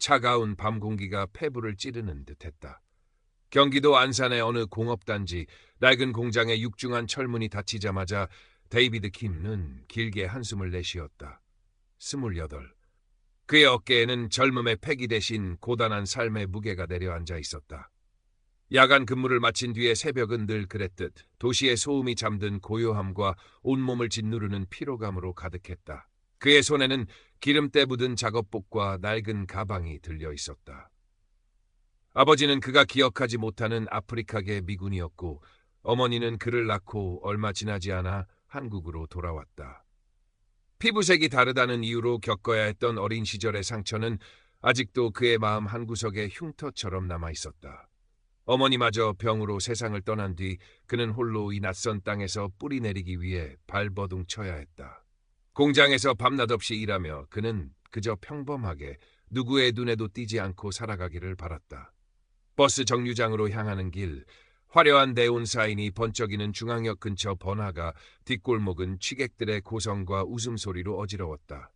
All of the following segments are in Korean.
차가운 밤 공기가 폐부를 찌르는 듯했다. 경기도 안산의 어느 공업단지 낡은 공장의 육중한 철문이 닫히자마자 데이비드 킴은 길게 한숨을 내쉬었다. 28. 그의 어깨에는 젊음의 패기 대신 고단한 삶의 무게가 내려앉아 있었다. 야간 근무를 마친 뒤에 새벽은 늘 그랬듯 도시의 소음이 잠든 고요함과 온몸을 짓누르는 피로감으로 가득했다. 그의 손에는 기름때 묻은 작업복과 낡은 가방이 들려 있었다. 아버지는 그가 기억하지 못하는 아프리카계 미군이었고 어머니는 그를 낳고 얼마 지나지 않아 한국으로 돌아왔다. 피부색이 다르다는 이유로 겪어야 했던 어린 시절의 상처는 아직도 그의 마음 한구석에 흉터처럼 남아 있었다. 어머니마저 병으로 세상을 떠난 뒤 그는 홀로 이 낯선 땅에서 뿌리 내리기 위해 발버둥 쳐야 했다. 공장에서 밤낮 없이 일하며 그는 그저 평범하게 누구의 눈에도 띄지 않고 살아가기를 바랐다. 버스 정류장으로 향하는 길, 화려한 네온 사인이 번쩍이는 중앙역 근처 번화가, 뒷골목은 취객들의 고성과 웃음소리로 어지러웠다.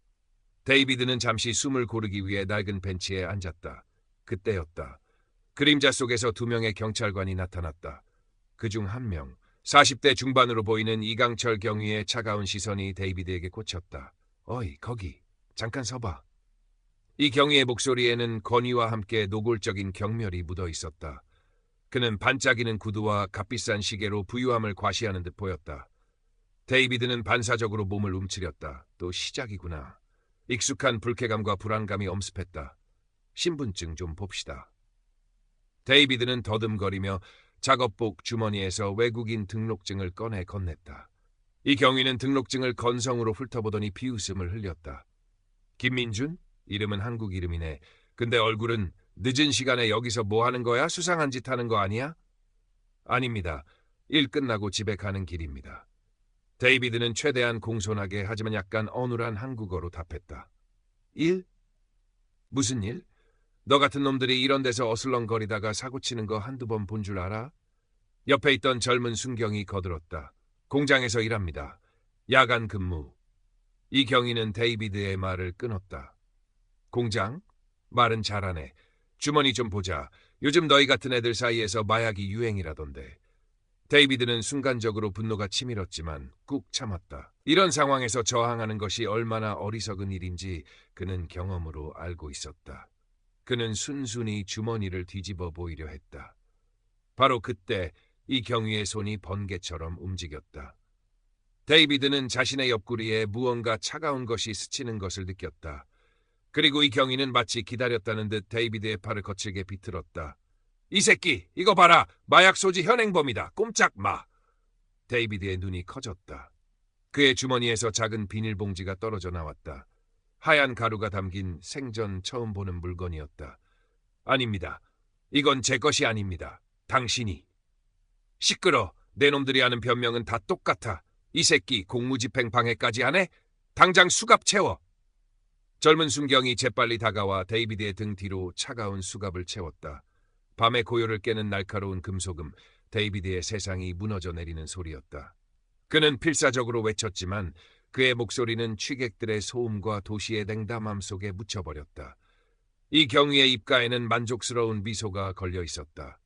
데이비드는 잠시 숨을 고르기 위해 낡은 벤치에 앉았다. 그때였다. 그림자 속에서 2명의 경찰관이 나타났다. 그중 한 명, 40대 중반으로 보이는 이강철 경위의 차가운 시선이 데이비드에게 꽂혔다. 어이, 거기, 잠깐 서봐. 이 경위의 목소리에는 건의와 함께 노골적인 경멸이 묻어 있었다. 그는 반짝이는 구두와 값비싼 시계로 부유함을 과시하는 듯 보였다. 데이비드는 반사적으로 몸을 움츠렸다. 또 시작이구나. 익숙한 불쾌감과 불안감이 엄습했다. 신분증 좀 봅시다. 데이비드는 더듬거리며 작업복 주머니에서 외국인 등록증을 꺼내 건넸다. 이 경위는 등록증을 건성으로 훑어보더니 비웃음을 흘렸다. 김민준? 이름은 한국 이름이네. 근데 얼굴은 늦은 시간에 여기서 뭐 하는 거야? 수상한 짓 하는 거 아니야? 아닙니다. 일 끝나고 집에 가는 길입니다. 데이비드는 최대한 공손하게 하지만 약간 어눌한 한국어로 답했다. 일? 무슨 일? 너 같은 놈들이 이런 데서 어슬렁거리다가 사고치는 거 한두 번 본 줄 알아? 옆에 있던 젊은 순경이 거들었다. 공장에서 일합니다. 야간 근무. 이 경위는 데이비드의 말을 끊었다. 공장? 말은 잘하네. 주머니 좀 보자. 요즘 너희 같은 애들 사이에서 마약이 유행이라던데. 데이비드는 순간적으로 분노가 치밀었지만 꾹 참았다. 이런 상황에서 저항하는 것이 얼마나 어리석은 일인지 그는 경험으로 알고 있었다. 그는 순순히 주머니를 뒤집어 보이려 했다. 바로 그때 이 경위의 손이 번개처럼 움직였다. 데이비드는 자신의 옆구리에 무언가 차가운 것이 스치는 것을 느꼈다. 그리고 이 경위는 마치 기다렸다는 듯 데이비드의 팔을 거칠게 비틀었다. 이 새끼, 이거 봐라. 마약 소지 현행범이다. 꼼짝 마. 데이비드의 눈이 커졌다. 그의 주머니에서 작은 비닐봉지가 떨어져 나왔다. 하얀 가루가 담긴 생전 처음 보는 물건이었다. 아닙니다. 이건 제 것이 아닙니다. 당신이. 시끄러. 내 놈들이 하는 변명은 다 똑같아. 이 새끼 공무집행 방해까지 하네? 당장 수갑 채워. 젊은 순경이 재빨리 다가와 데이비드의 등 뒤로 차가운 수갑을 채웠다. 밤의 고요를 깨는 날카로운 금속음, 데이비드의 세상이 무너져 내리는 소리였다. 그는 필사적으로 외쳤지만 그의 목소리는 취객들의 소음과 도시의 냉담함 속에 묻혀버렸다. 이 경위의 입가에는 만족스러운 미소가 걸려 있었다.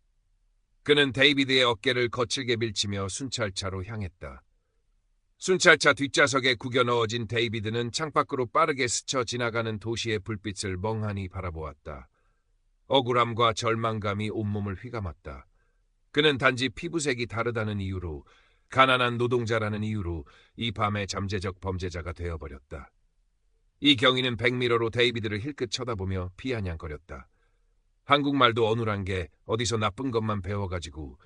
그는 데이비드의 어깨를 거칠게 밀치며 순찰차로 향했다. 순찰차 뒷좌석에 구겨 넣어진 데이비드는 창밖으로 빠르게 스쳐 지나가는 도시의 불빛을 멍하니 바라보았다. 억울함과 절망감이 온몸을 휘감았다. 그는 단지 피부색이 다르다는 이유로, 가난한 노동자라는 이유로 이 밤의 잠재적 범죄자가 되어버렸다. 이 경위는 백미러로 데이비드를 힐끗 쳐다보며 피아냥거렸다. 한국말도 어눌한 게 어디서 나쁜 것만 배워가지고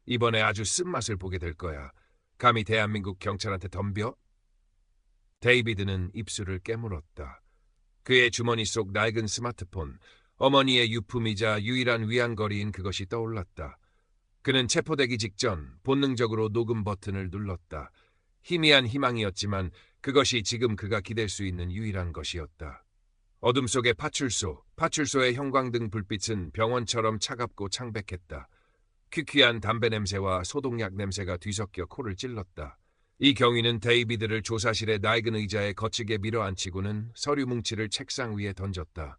이번에 아주 쓴맛을 보게 될 거야. 감히 대한민국 경찰한테 덤벼? 데이비드는 입술을 깨물었다. 그의 주머니 속 낡은 스마트폰, 어머니의 유품이자 유일한 위안거리인 그것이 떠올랐다. 그는 체포되기 직전 본능적으로 녹음 버튼을 눌렀다. 희미한 희망이었지만 그것이 지금 그가 기댈 수 있는 유일한 것이었다. 어둠 속의 파출소의 형광등 불빛은 병원처럼 차갑고 창백했다. 퀴퀴한 담배 냄새와 소독약 냄새가 뒤섞여 코를 찔렀다. 이 경위는 데이비드를 조사실의 낡은 의자에 거치게 밀어앉히고는 서류 뭉치를 책상 위에 던졌다.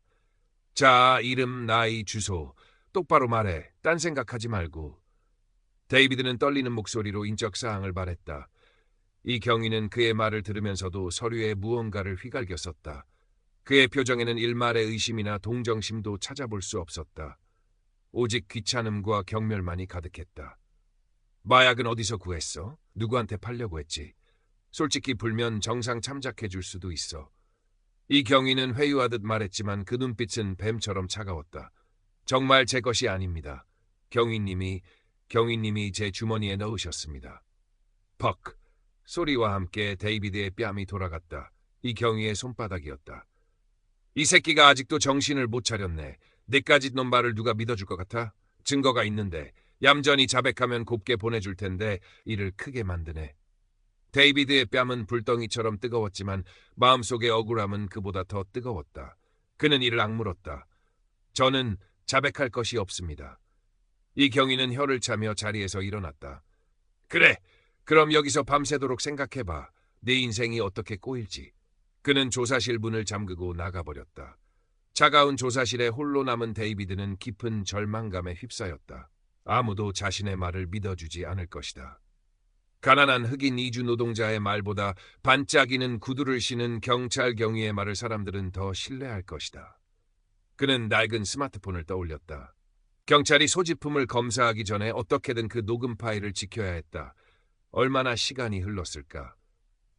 자, 이름, 나이, 주소. 똑바로 말해. 딴 생각하지 말고. 데이비드는 떨리는 목소리로 인적 사항을 말했다. 이 경위는 그의 말을 들으면서도 서류에 무언가를 휘갈겼었다. 그의 표정에는 일말의 의심이나 동정심도 찾아볼 수 없었다. 오직 귀찮음과 경멸만이 가득했다. 마약은 어디서 구했어? 누구한테 팔려고 했지? 솔직히 불면 정상 참작해 줄 수도 있어. 이 경위는 회유하듯 말했지만 그 눈빛은 뱀처럼 차가웠다. 정말 제 것이 아닙니다. 경위님이 제 주머니에 넣으셨습니다. 퍽! 소리와 함께 데이비드의 뺨이 돌아갔다. 이 경위의 손바닥이었다. 이 새끼가 아직도 정신을 못 차렸네. 내까지 놈 말을 누가 믿어줄 것 같아? 증거가 있는데 얌전히 자백하면 곱게 보내줄 텐데 일을 크게 만드네. 데이비드의 뺨은 불덩이처럼 뜨거웠지만 마음속의 억울함은 그보다 더 뜨거웠다. 그는 이를 악물었다. 저는 자백할 것이 없습니다. 이 경위는 혀를 차며 자리에서 일어났다. 그래, 그럼 여기서 밤새도록 생각해봐. 네 인생이 어떻게 꼬일지. 그는 조사실 문을 잠그고 나가버렸다. 차가운 조사실에 홀로 남은 데이비드는 깊은 절망감에 휩싸였다. 아무도 자신의 말을 믿어주지 않을 것이다. 가난한 흑인 이주 노동자의 말보다 반짝이는 구두를 신은 경찰 경위의 말을 사람들은 더 신뢰할 것이다. 그는 낡은 스마트폰을 떠올렸다. 경찰이 소지품을 검사하기 전에 어떻게든 그 녹음 파일을 지켜야 했다. 얼마나 시간이 흘렀을까?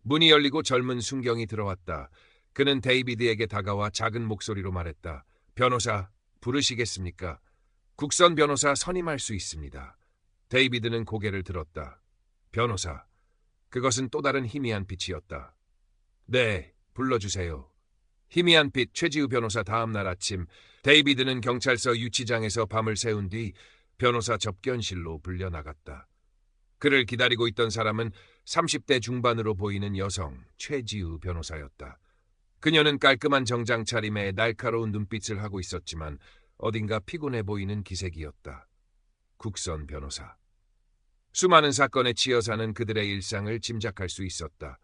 문이 열리고 젊은 순경이 들어왔다. 그는 데이비드에게 다가와 작은 목소리로 말했다. 변호사, 부르시겠습니까? 국선 변호사 선임할 수 있습니다. 데이비드는 고개를 들었다. 변호사, 그것은 또 다른 희미한 빛이었다. 네, 불러주세요. 희미한 빛 최지우 변호사. 다음 날 아침 데이비드는 경찰서 유치장에서 밤을 새운 뒤 변호사 접견실로 불려나갔다. 그를 기다리고 있던 사람은 30대 중반으로 보이는 여성 최지우 변호사였다. 그녀는 깔끔한 정장 차림에 날카로운 눈빛을 하고 있었지만 어딘가 피곤해 보이는 기색이었다. 국선 변호사. 수많은 사건에 치여 사는 그들의 일상을 짐작할 수 있었다.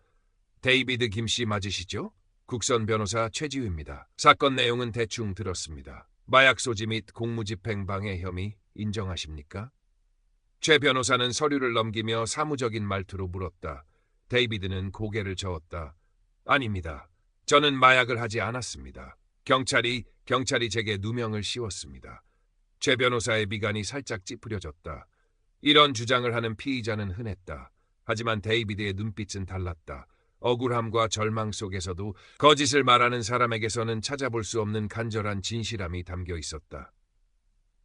데이비드 김씨 맞으시죠? 국선 변호사 최지우입니다. 사건 내용은 대충 들었습니다. 마약 소지 및 공무집행 방해 혐의 인정하십니까? 최 변호사는 서류를 넘기며 사무적인 말투로 물었다. 데이비드는 고개를 저었다. 아닙니다. 저는 마약을 하지 않았습니다. 경찰이 제게 누명을 씌웠습니다. 최 변호사의 미간이 살짝 찌푸려졌다. 이런 주장을 하는 피의자는 흔했다. 하지만 데이비드의 눈빛은 달랐다. 억울함과 절망 속에서도 거짓을 말하는 사람에게서는 찾아볼 수 없는 간절한 진실함이 담겨 있었다.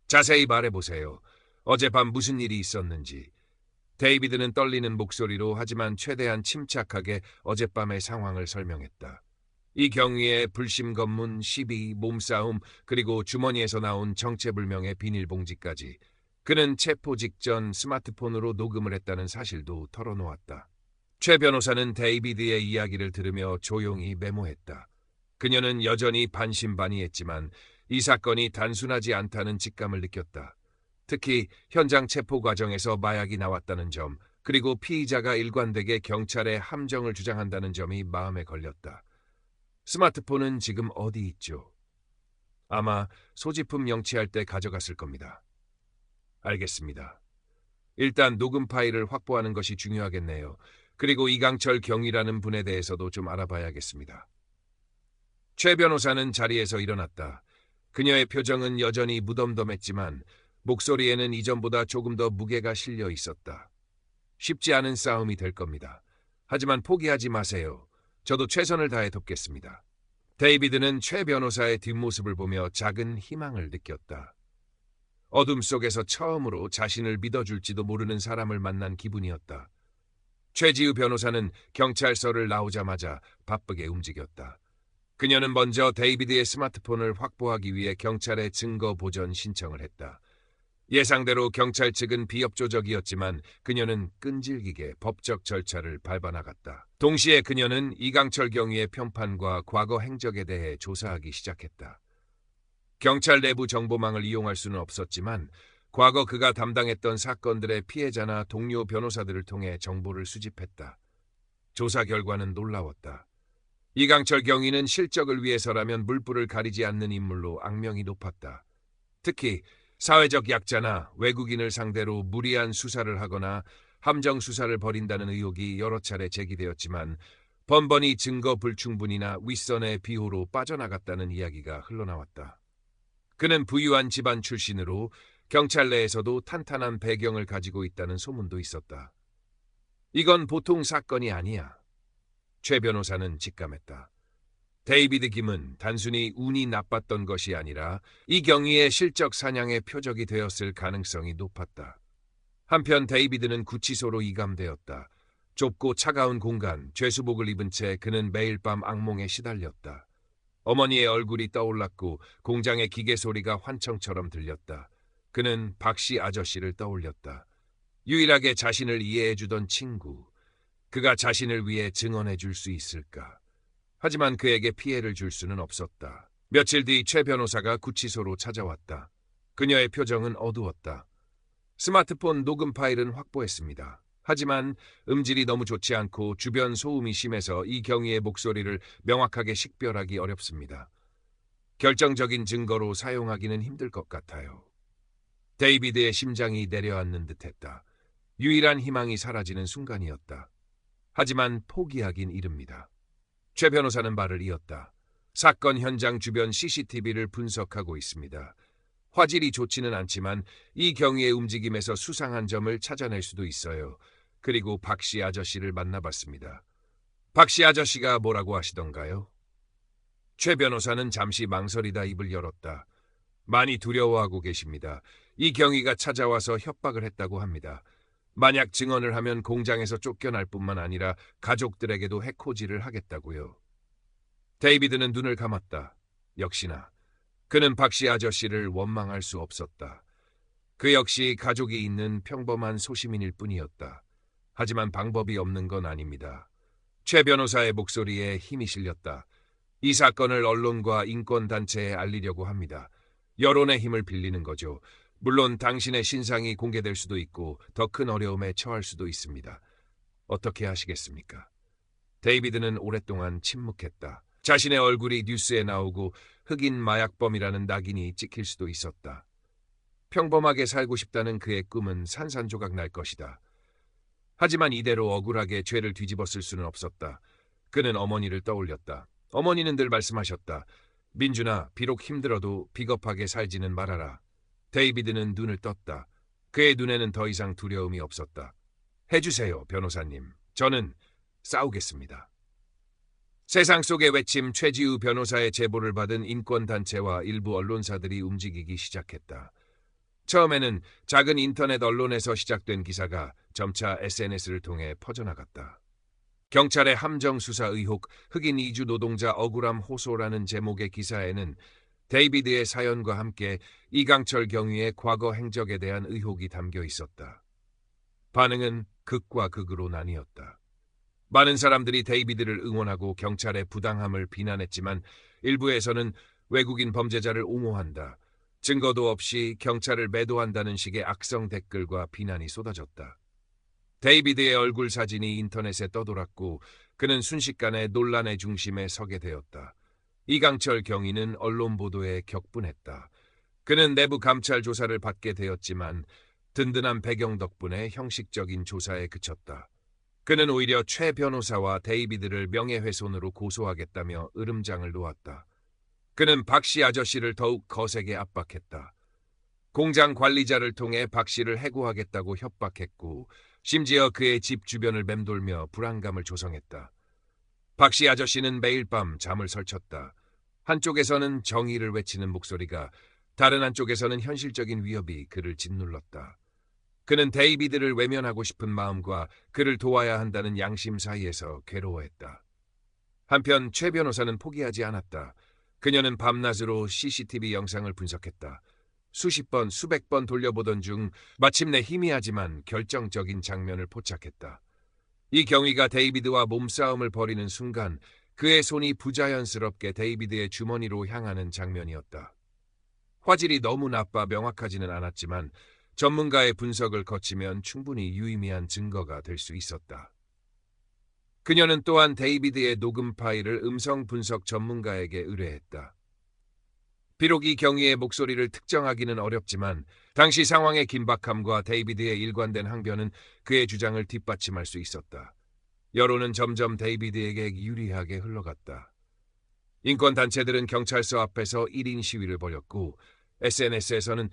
자세히 말해보세요. 어젯밤 무슨 일이 있었는지. 데이비드는 떨리는 목소리로 하지만 최대한 침착하게 어젯밤의 상황을 설명했다. 이 경위에 불심 검문, 시비, 몸싸움, 그리고 주머니에서 나온 정체불명의 비닐봉지까지 그는 체포 직전 스마트폰으로 녹음을 했다는 사실도 털어놓았다. 최 변호사는 데이비드의 이야기를 들으며 조용히 메모했다. 그녀는 여전히 반신반의했지만 이 사건이 단순하지 않다는 직감을 느꼈다. 특히 현장 체포 과정에서 마약이 나왔다는 점, 그리고 피의자가 일관되게 경찰의 함정을 주장한다는 점이 마음에 걸렸다. 스마트폰은 지금 어디 있죠? 아마 소지품 영치할 때 가져갔을 겁니다. 알겠습니다. 일단 녹음 파일을 확보하는 것이 중요하겠네요. 그리고 이강철 경위라는 분에 대해서도 좀 알아봐야겠습니다. 최 변호사는 자리에서 일어났다. 그녀의 표정은 여전히 무덤덤했지만 목소리에는 이전보다 조금 더 무게가 실려 있었다. 쉽지 않은 싸움이 될 겁니다. 하지만 포기하지 마세요. 저도 최선을 다해 돕겠습니다. 데이비드는 최 변호사의 뒷모습을 보며 작은 희망을 느꼈다. 어둠 속에서 처음으로 자신을 믿어줄지도 모르는 사람을 만난 기분이었다. 최지우 변호사는 경찰서를 나오자마자 바쁘게 움직였다. 그녀는 먼저 데이비드의 스마트폰을 확보하기 위해 경찰에 증거 보전 신청을 했다. 예상대로 경찰 측은 비협조적이었지만 그녀는 끈질기게 법적 절차를 밟아나갔다. 동시에 그녀는 이강철 경위의 편판과 과거 행적에 대해 조사하기 시작했다. 경찰 내부 정보망을 이용할 수는 없었지만 과거 그가 담당했던 사건들의 피해자나 동료 변호사들을 통해 정보를 수집했다. 조사 결과는 놀라웠다. 이강철 경위는 실적을 위해서라면 물불을 가리지 않는 인물로 악명이 높았다. 특히 사회적 약자나 외국인을 상대로 무리한 수사를 하거나 함정 수사를 벌인다는 의혹이 여러 차례 제기되었지만 번번이 증거 불충분이나 윗선의 비호로 빠져나갔다는 이야기가 흘러나왔다. 그는 부유한 집안 출신으로 경찰 내에서도 탄탄한 배경을 가지고 있다는 소문도 있었다. 이건 보통 사건이 아니야. 최 변호사는 직감했다. 데이비드 김은 단순히 운이 나빴던 것이 아니라 이 경위의 실적 사냥의 표적이 되었을 가능성이 높았다. 한편 데이비드는 구치소로 이감되었다. 좁고 차가운 공간, 죄수복을 입은 채 그는 매일 밤 악몽에 시달렸다. 어머니의 얼굴이 떠올랐고 공장의 기계 소리가 환청처럼 들렸다. 그는 박씨 아저씨를 떠올렸다. 유일하게 자신을 이해해주던 친구. 그가 자신을 위해 증언해 줄 수 있을까? 하지만 그에게 피해를 줄 수는 없었다. 며칠 뒤 최 변호사가 구치소로 찾아왔다. 그녀의 표정은 어두웠다. 스마트폰 녹음 파일은 확보했습니다. 하지만 음질이 너무 좋지 않고 주변 소음이 심해서 이 경위의 목소리를 명확하게 식별하기 어렵습니다. 결정적인 증거로 사용하기는 힘들 것 같아요. 데이비드의 심장이 내려앉는 듯했다. 유일한 희망이 사라지는 순간이었다. 하지만 포기하긴 이릅니다. 최 변호사는 말을 이었다. 사건 현장 주변 CCTV를 분석하고 있습니다. 화질이 좋지는 않지만 이 경위의 움직임에서 수상한 점을 찾아낼 수도 있어요. 그리고 박씨 아저씨를 만나봤습니다. 박씨 아저씨가 뭐라고 하시던가요? 최 변호사는 잠시 망설이다 입을 열었다. 많이 두려워하고 계십니다. 이 경위가 찾아와서 협박을 했다고 합니다. 만약 증언을 하면 공장에서 쫓겨날 뿐만 아니라 가족들에게도 해코지를 하겠다고요. 데이비드는 눈을 감았다. 역시나 그는 박씨 아저씨를 원망할 수 없었다. 그 역시 가족이 있는 평범한 소시민일 뿐이었다. 하지만 방법이 없는 건 아닙니다. 최 변호사의 목소리에 힘이 실렸다. 이 사건을 언론과 인권단체에 알리려고 합니다. 여론의 힘을 빌리는 거죠. 물론 당신의 신상이 공개될 수도 있고 더 큰 어려움에 처할 수도 있습니다. 어떻게 하시겠습니까? 데이비드는 오랫동안 침묵했다. 자신의 얼굴이 뉴스에 나오고 흑인 마약범이라는 낙인이 찍힐 수도 있었다. 평범하게 살고 싶다는 그의 꿈은 산산조각 날 것이다. 하지만 이대로 억울하게 죄를 뒤집었을 수는 없었다. 그는 어머니를 떠올렸다. 어머니는 늘 말씀하셨다. 민준아, 비록 힘들어도 비겁하게 살지는 말아라. 데이비드는 눈을 떴다. 그의 눈에는 더 이상 두려움이 없었다. 해주세요, 변호사님. 저는 싸우겠습니다. 세상 속의 외침 최지우 변호사의 제보를 받은 인권단체와 일부 언론사들이 움직이기 시작했다. 처음에는 작은 인터넷 언론에서 시작된 기사가 점차 SNS를 통해 퍼져나갔다. 경찰의 함정 수사 의혹, 흑인 이주 노동자 억울함 호소라는 제목의 기사에는 데이비드의 사연과 함께 이강철 경위의 과거 행적에 대한 의혹이 담겨 있었다. 반응은 극과 극으로 나뉘었다. 많은 사람들이 데이비드를 응원하고 경찰의 부당함을 비난했지만 일부에서는 외국인 범죄자를 옹호한다. 증거도 없이 경찰을 매도한다는 식의 악성 댓글과 비난이 쏟아졌다. 데이비드의 얼굴 사진이 인터넷에 떠돌았고 그는 순식간에 논란의 중심에 서게 되었다. 이강철 경위는 언론 보도에 격분했다. 그는 내부 감찰 조사를 받게 되었지만 든든한 배경 덕분에 형식적인 조사에 그쳤다. 그는 오히려 최 변호사와 데이비드를 명예훼손으로 고소하겠다며 으름장을 놓았다. 그는 박씨 아저씨를 더욱 거세게 압박했다. 공장 관리자를 통해 박씨를 해고하겠다고 협박했고 심지어 그의 집 주변을 맴돌며 불안감을 조성했다. 박씨 아저씨는 매일 밤 잠을 설쳤다. 한쪽에서는 정의를 외치는 목소리가, 다른 한쪽에서는 현실적인 위협이 그를 짓눌렀다. 그는 데이비드를 외면하고 싶은 마음과 그를 도와야 한다는 양심 사이에서 괴로워했다. 한편 최 변호사는 포기하지 않았다. 그녀는 밤낮으로 CCTV 영상을 분석했다. 수십 번, 수백 번 돌려보던 중 마침내 희미하지만 결정적인 장면을 포착했다. 이 경위가 데이비드와 몸싸움을 벌이는 순간 그의 손이 부자연스럽게 데이비드의 주머니로 향하는 장면이었다. 화질이 너무 나빠 명확하지는 않았지만 전문가의 분석을 거치면 충분히 유의미한 증거가 될 수 있었다. 그녀는 또한 데이비드의 녹음 파일을 음성 분석 전문가에게 의뢰했다. 비록 이 경위의 목소리를 특정하기는 어렵지만 당시 상황의 긴박함과 데이비드의 일관된 항변은 그의 주장을 뒷받침할 수 있었다. 여론은 점점 데이비드에게 유리하게 흘러갔다. 인권단체들은 경찰서 앞에서 1인 시위를 벌였고 SNS에서는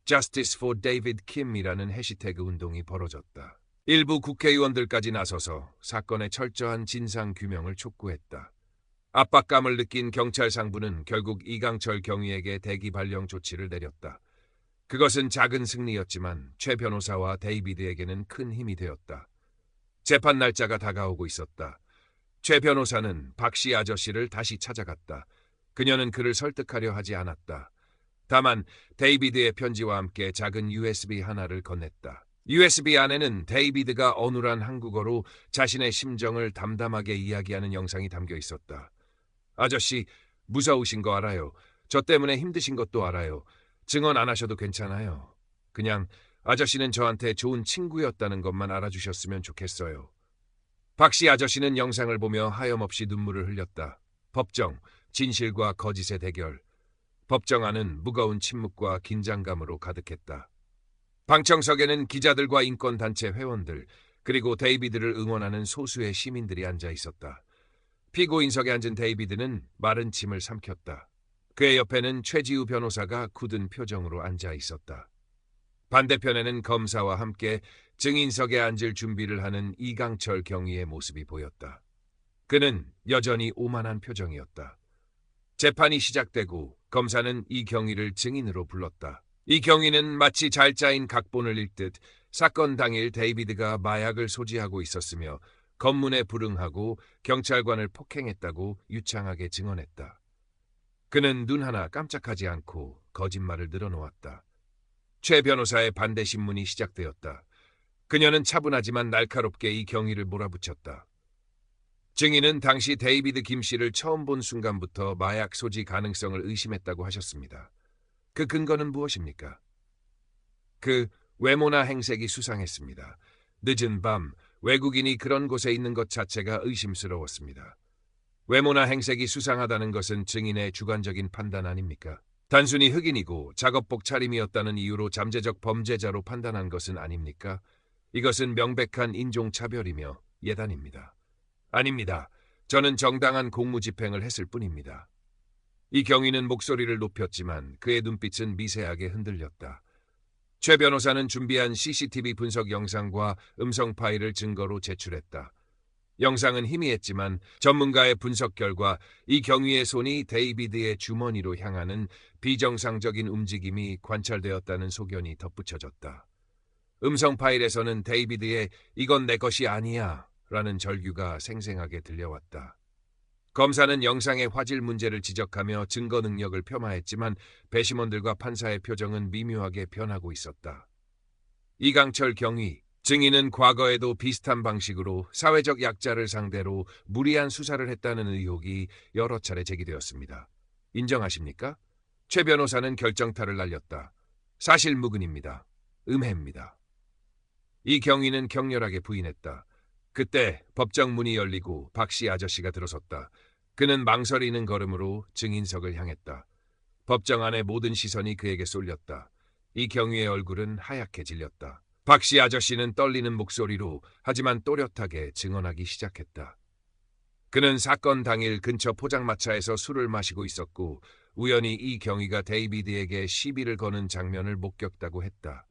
Justice for David Kim이라는 해시태그 운동이 벌어졌다. 일부 국회의원들까지 나서서 사건의 철저한 진상 규명을 촉구했다. 압박감을 느낀 경찰 상부는 결국 이강철 경위에게 대기 발령 조치를 내렸다. 그것은 작은 승리였지만 최 변호사와 데이비드에게는 큰 힘이 되었다. 재판 날짜가 다가오고 있었다. 최 변호사는 박씨 아저씨를 다시 찾아갔다. 그녀는 그를 설득하려 하지 않았다. 다만 데이비드의 편지와 함께 작은 USB 하나를 건넸다. USB 안에는 데이비드가 어눌한 한국어로 자신의 심정을 담담하게 이야기하는 영상이 담겨 있었다. 아저씨, 무서우신 거 알아요. 저 때문에 힘드신 것도 알아요. 증언 안 하셔도 괜찮아요. 그냥 아저씨는 저한테 좋은 친구였다는 것만 알아주셨으면 좋겠어요. 박씨 아저씨는 영상을 보며 하염없이 눈물을 흘렸다. 법정, 진실과 거짓의 대결. 법정 안은 무거운 침묵과 긴장감으로 가득했다. 방청석에는 기자들과 인권단체 회원들, 그리고 데이비드를 응원하는 소수의 시민들이 앉아 있었다. 피고인석에 앉은 데이비드는 마른 침을 삼켰다. 그의 옆에는 최지우 변호사가 굳은 표정으로 앉아 있었다. 반대편에는 검사와 함께 증인석에 앉을 준비를 하는 이강철 경위의 모습이 보였다. 그는 여전히 오만한 표정이었다. 재판이 시작되고 검사는 이 경위를 증인으로 불렀다. 이 경위는 마치 잘 짜인 각본을 읽듯 사건 당일 데이비드가 마약을 소지하고 있었으며 검문에 불응하고 경찰관을 폭행했다고 유창하게 증언했다. 그는 눈 하나 깜짝하지 않고 거짓말을 늘어놓았다. 최 변호사의 반대 신문이 시작되었다. 그녀는 차분하지만 날카롭게 이 경위를 몰아붙였다. 증인은 당시 데이비드 김 씨를 처음 본 순간부터 마약 소지 가능성을 의심했다고 하셨습니다. 그 근거는 무엇입니까? 그 외모나 행색이 수상했습니다. 늦은 밤 외국인이 그런 곳에 있는 것 자체가 의심스러웠습니다. 외모나 행색이 수상하다는 것은 증인의 주관적인 판단 아닙니까? 단순히 흑인이고 작업복 차림이었다는 이유로 잠재적 범죄자로 판단한 것은 아닙니까? 이것은 명백한 인종차별이며 예단입니다. 아닙니다. 저는 정당한 공무집행을 했을 뿐입니다. 이 경위는 목소리를 높였지만 그의 눈빛은 미세하게 흔들렸다. 최 변호사는 준비한 CCTV 분석 영상과 음성 파일을 증거로 제출했다. 영상은 희미했지만 전문가의 분석 결과 이 경위의 손이 데이비드의 주머니로 향하는 비정상적인 움직임이 관찰되었다는 소견이 덧붙여졌다. 음성 파일에서는 데이비드의 "이건 내 것이 아니야" 라는 절규가 생생하게 들려왔다. 검사는 영상의 화질 문제를 지적하며 증거 능력을 폄하했지만 배심원들과 판사의 표정은 미묘하게 변하고 있었다. 이강철 경위, 증인은 과거에도 비슷한 방식으로 사회적 약자를 상대로 무리한 수사를 했다는 의혹이 여러 차례 제기되었습니다. 인정하십니까? 최 변호사는 결정타를 날렸다. 사실 무근입니다. 음해입니다. 이 경위는 격렬하게 부인했다. 그때 법정 문이 열리고 박씨 아저씨가 들어섰다. 그는 망설이는 걸음으로 증인석을 향했다. 법정 안의 모든 시선이 그에게 쏠렸다. 이 경위의 얼굴은 하얗게 질렸다. 박씨 아저씨는 떨리는 목소리로 하지만 또렷하게 증언하기 시작했다. 그는 사건 당일 근처 포장마차에서 술을 마시고 있었고 우연히 이 경위가 데이비드에게 시비를 거는 장면을 목격다고 했다.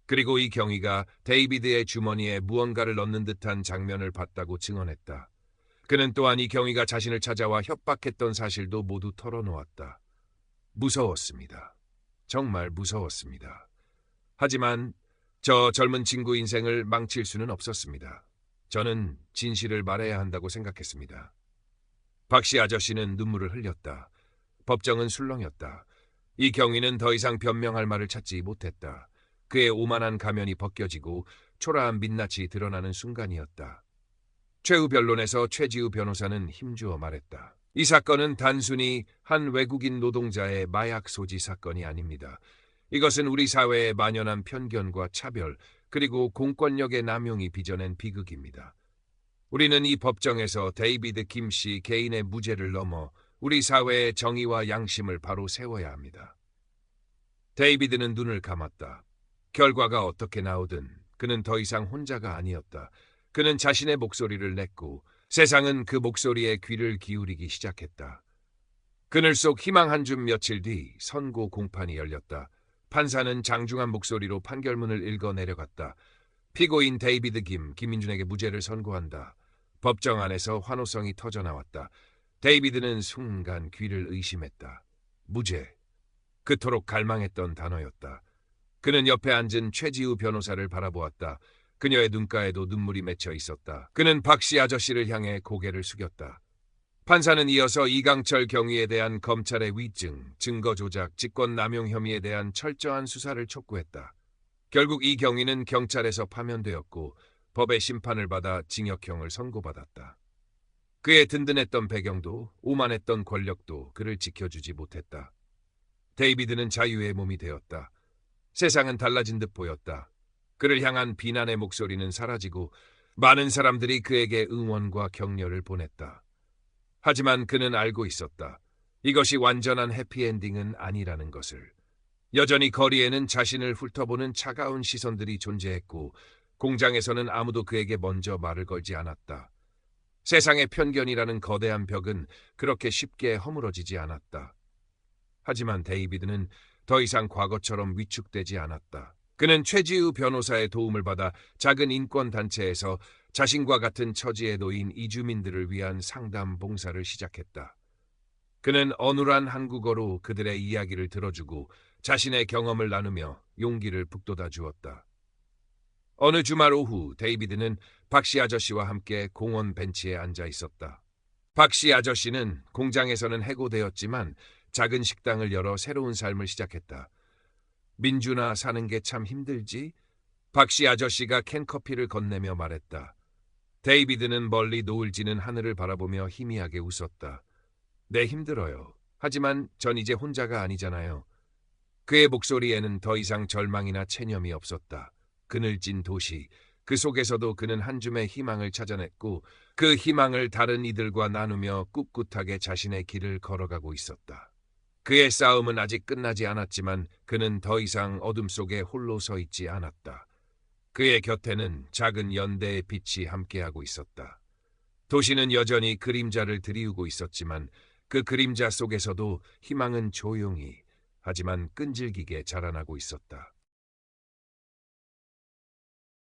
그리고 이 경위가 데이비드의 주머니에 무언가를 넣는 듯한 장면을 봤다고 증언했다. 그는 또한 이 경위가 자신을 찾아와 협박했던 사실도 모두 털어놓았다. 무서웠습니다. 정말 무서웠습니다. 하지만 저 젊은 친구 인생을 망칠 수는 없었습니다. 저는 진실을 말해야 한다고 생각했습니다. 박씨 아저씨는 눈물을 흘렸다. 법정은 술렁였다. 이 경위는 더 이상 변명할 말을 찾지 못했다. 그의 오만한 가면이 벗겨지고 초라한 민낯이 드러나는 순간이었다. 최후 변론에서 최지우 변호사는 힘주어 말했다. 이 사건은 단순히 한 외국인 노동자의 마약 소지 사건이 아닙니다. 이것은 우리 사회에 만연한 편견과 차별, 그리고 공권력의 남용이 빚어낸 비극입니다. 우리는 이 법정에서 데이비드 김 씨 개인의 무죄를 넘어 우리 사회의 정의와 양심을 바로 세워야 합니다. 데이비드는 눈을 감았다. 결과가 어떻게 나오든 그는 더 이상 혼자가 아니었다. 그는 자신의 목소리를 냈고 세상은 그 목소리에 귀를 기울이기 시작했다. 그늘 속 희망 한 줌. 며칠 뒤 선고 공판이 열렸다. 판사는 장중한 목소리로 판결문을 읽어 내려갔다. 피고인 데이비드 김민준에게 무죄를 선고한다. 법정 안에서 환호성이 터져나왔다. 데이비드는 순간 귀를 의심했다. 무죄. 그토록 갈망했던 단어였다. 그는 옆에 앉은 최지우 변호사를 바라보았다. 그녀의 눈가에도 눈물이 맺혀 있었다. 그는 박씨 아저씨를 향해 고개를 숙였다. 판사는 이어서 이강철 경위에 대한 검찰의 위증, 증거 조작, 직권 남용 혐의에 대한 철저한 수사를 촉구했다. 결국 이 경위는 경찰에서 파면되었고 법의 심판을 받아 징역형을 선고받았다. 그의 든든했던 배경도 오만했던 권력도 그를 지켜주지 못했다. 데이비드는 자유의 몸이 되었다. 세상은 달라진 듯 보였다. 그를 향한 비난의 목소리는 사라지고 많은 사람들이 그에게 응원과 격려를 보냈다. 하지만 그는 알고 있었다. 이것이 완전한 해피엔딩은 아니라는 것을. 여전히 거리에는 자신을 훑어보는 차가운 시선들이 존재했고 공장에서는 아무도 그에게 먼저 말을 걸지 않았다. 세상의 편견이라는 거대한 벽은 그렇게 쉽게 허물어지지 않았다. 하지만 데이비드는 더 이상 과거처럼 위축되지 않았다. 그는 최지우 변호사의 도움을 받아 작은 인권단체에서 자신과 같은 처지에 놓인 이주민들을 위한 상담 봉사를 시작했다. 그는 어눌한 한국어로 그들의 이야기를 들어주고 자신의 경험을 나누며 용기를 북돋아 주었다. 어느 주말 오후 데이비드는 박씨 아저씨와 함께 공원 벤치에 앉아 있었다. 박씨 아저씨는 공장에서는 해고되었지만 작은 식당을 열어 새로운 삶을 시작했다. 민준아, 사는 게 참 힘들지? 박씨 아저씨가 캔커피를 건네며 말했다. 데이비드는 멀리 노을 지는 하늘을 바라보며 희미하게 웃었다. 네, 힘들어요. 하지만 전 이제 혼자가 아니잖아요. 그의 목소리에는 더 이상 절망이나 체념이 없었다. 그늘진 도시, 그 속에서도 그는 한 줌의 희망을 찾아냈고 그 희망을 다른 이들과 나누며 꿋꿋하게 자신의 길을 걸어가고 있었다. 그의 싸움은 아직 끝나지 않았지만 그는 더 이상 어둠 속에 홀로 서 있지 않았다. 그의 곁에는 작은 연대의 빛이 함께하고 있었다. 도시는 여전히 그림자를 드리우고 있었지만 그 그림자 속에서도 희망은 조용히 하지만 끈질기게 자라나고 있었다.